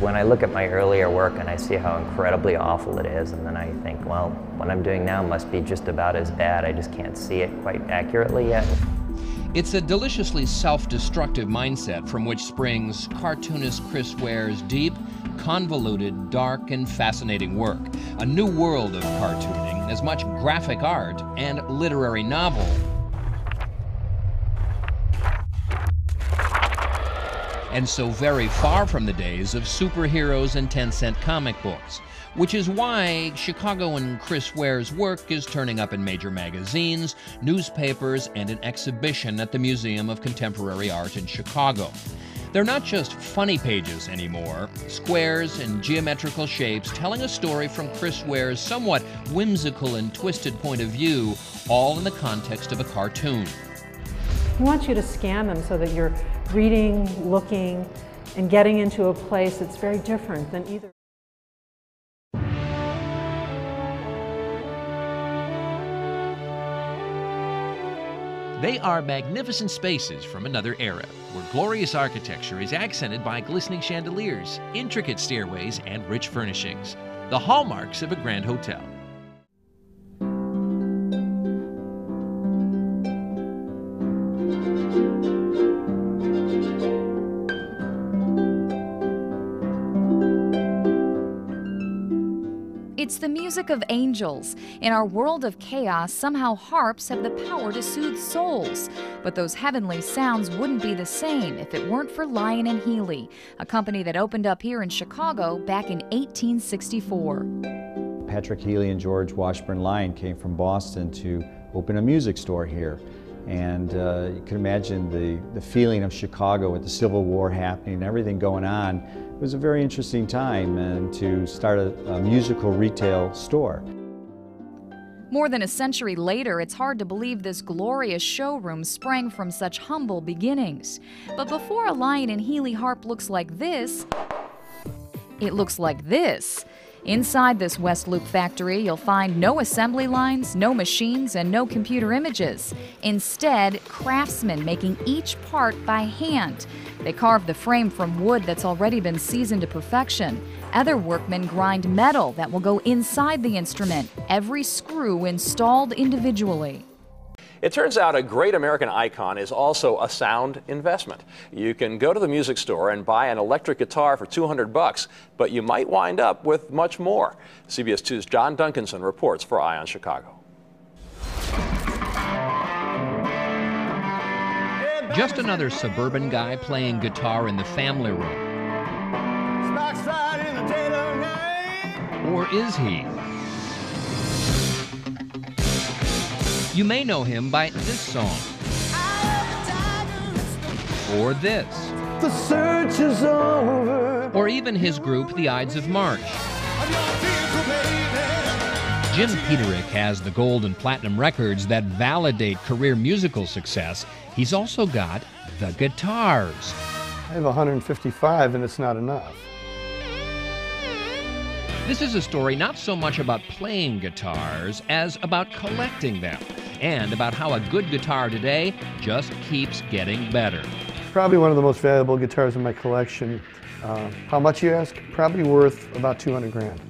When I look at my earlier work and I see how incredibly awful it is, and then I think, well, what I'm doing now must be just about as bad. I just can't see it quite accurately yet. It's a deliciously self-destructive mindset from which springs cartoonist Chris Ware's deep, convoluted, dark, and fascinating work. A new world of cartooning, as much graphic art and literary novel and so very far from the days of superheroes and 10-cent comic books, which is why Chicagoan Chris Ware's work is turning up in major magazines, newspapers, and an exhibition at the Museum of Contemporary Art in Chicago. They're not just funny pages anymore, squares and geometrical shapes telling a story from Chris Ware's somewhat whimsical and twisted point of view, all in the context of a cartoon. He wants you to scan them so that you're reading, looking, and getting into a place that's very different than either. They are magnificent spaces from another era, where glorious architecture is accented by glistening chandeliers, intricate stairways, and rich furnishings, the hallmarks of a grand hotel. It's the music of angels. In our world of chaos, somehow harps have the power to soothe souls. But those heavenly sounds wouldn't be the same if it weren't for Lyon and Healey, a company that opened up here in Chicago back in 1864. Peterik, Healey, and George Washburn Lyon came from Boston to open a music store here. And you can imagine the feeling of Chicago with the Civil War happening and everything going on. It was a very interesting time and to start a musical retail store. More than a century later, it's hard to believe this glorious showroom sprang from such humble beginnings. But before a Lyon and Healey harp looks like this, it looks like this. Inside this West Loop factory, you'll find no assembly lines, no machines, and no computer images. Instead, craftsmen making each part by hand. They carve the frame from wood that's already been seasoned to perfection. Other workmen grind metal that will go inside the instrument, every screw installed individually. It turns out a great American icon is also a sound investment. You can go to the music store and buy an electric guitar for $200, but you might wind up with much more. CBS 2's John Duncanson reports for Eye on Chicago. Just another suburban guy playing guitar in the family room. Or is he? You may know him by this song. Or this. The search is over. Or even his group, the Ides of March. Jim Peterik has the gold and platinum records that validate career musical success. He's also got the guitars. I have 155 and it's not enough. This is a story not so much about playing guitars as about collecting them, and about how a good guitar today just keeps getting better. Probably one of the most valuable guitars in my collection. How much, you ask? Probably worth about 200 grand.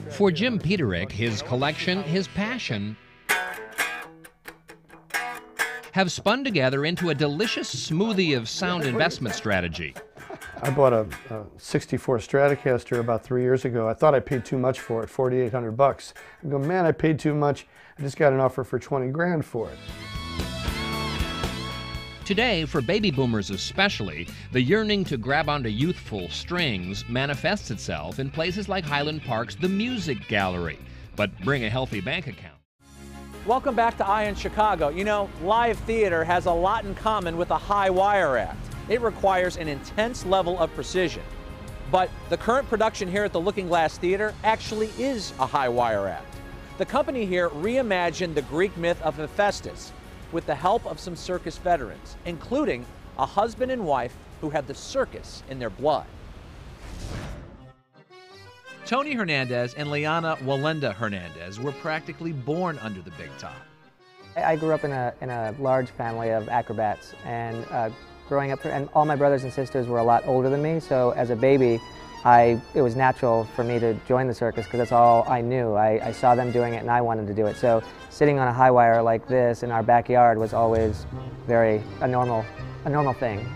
For Jim Peterik, his collection, his passion, have spun together into a delicious smoothie of sound investment strategy. I bought a 64 Stratocaster about 3 years ago. I thought I paid too much for it, $4,800. I go, man, I paid too much. I just got an offer for 20 grand for it. Today, for baby boomers especially, the yearning to grab onto youthful strings manifests itself in places like Highland Park's The Music Gallery. But bring a healthy bank account. Welcome back to Eye on Chicago. You know, live theater has a lot in common with a high wire act. It requires an intense level of precision. But the current production here at the Looking Glass Theater actually is a high wire act. The company here reimagined the Greek myth of Hephaestus with the help of some circus veterans, including a husband and wife who had the circus in their blood. Tony Hernandez and Liana Walenda Hernandez were practically born under the big top. I grew up in a large family of acrobats, and growing up, and all my brothers and sisters were a lot older than me, so as a baby, it was natural for me to join the circus because that's all I knew. I saw them doing it and I wanted to do it. So sitting on a high wire like this in our backyard was always a normal thing.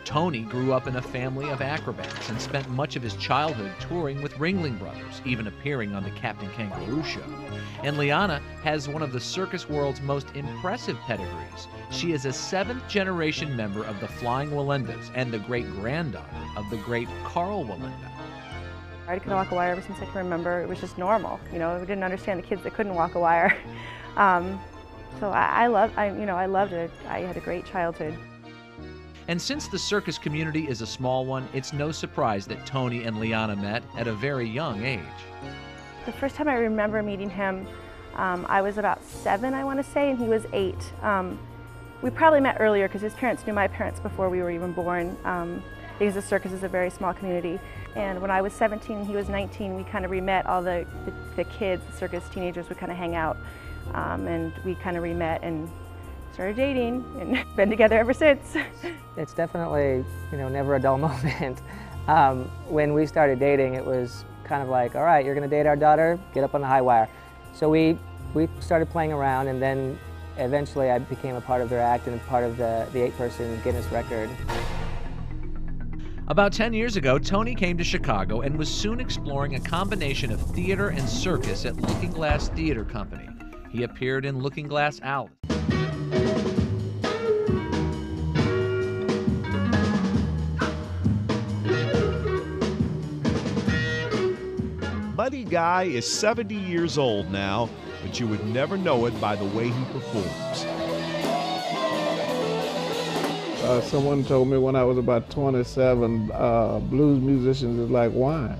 Tony grew up in a family of acrobats and spent much of his childhood touring with Ringling Brothers, even appearing on the Captain Kangaroo show. And Liana has one of the circus world's most impressive pedigrees. She is a 7th-generation member of the Flying Wallendas and the great-granddaughter of the great Carl Wallenda. I could walk a wire ever since I can remember. It was just normal. You know, we didn't understand the kids that couldn't walk a wire. So I loved it. I had a great childhood. And since the circus community is a small one, it's no surprise that Tony and Liana met at a very young age. The first time I remember meeting him, I was about 7, I want to say, and he was 8. We probably met earlier because his parents knew my parents before we were even born, because the circus is a very small community. And when I was 17 and he was 19, we kind of re-met. All the kids, the circus teenagers would kind of hang out, and we kind of re-met and started dating and been together ever since. It's definitely, never a dull moment. When we started dating, it was kind of like, all right, you're going to date our daughter, get up on the high wire. So we started playing around, and then eventually I became a part of their act and part of the 8-person Guinness record. About 10 years ago, Tony came to Chicago and was soon exploring a combination of theater and circus at Looking Glass Theater Company. He appeared in Looking Glass Alice. Buddy Guy is 70 years old now, but you would never know it by the way he performs. Someone told me when I was about 27, blues musicians is like wine.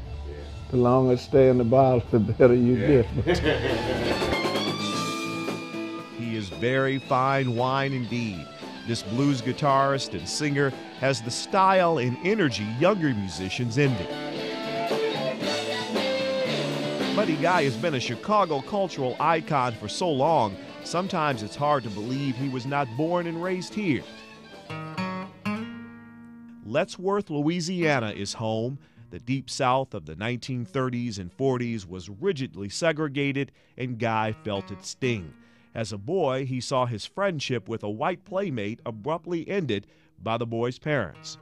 The longer it stays in the bottle, the better you get. He is very fine wine indeed. This blues guitarist and singer has the style and energy younger musicians envy. Buddy Guy has been a Chicago cultural icon for so long, sometimes it's hard to believe he was not born and raised here. Lettsworth, Louisiana is home. The deep south of the 1930s and 40s was rigidly segregated, and Guy felt its sting. As a boy, he saw his friendship with a white playmate abruptly ended by the boy's parents.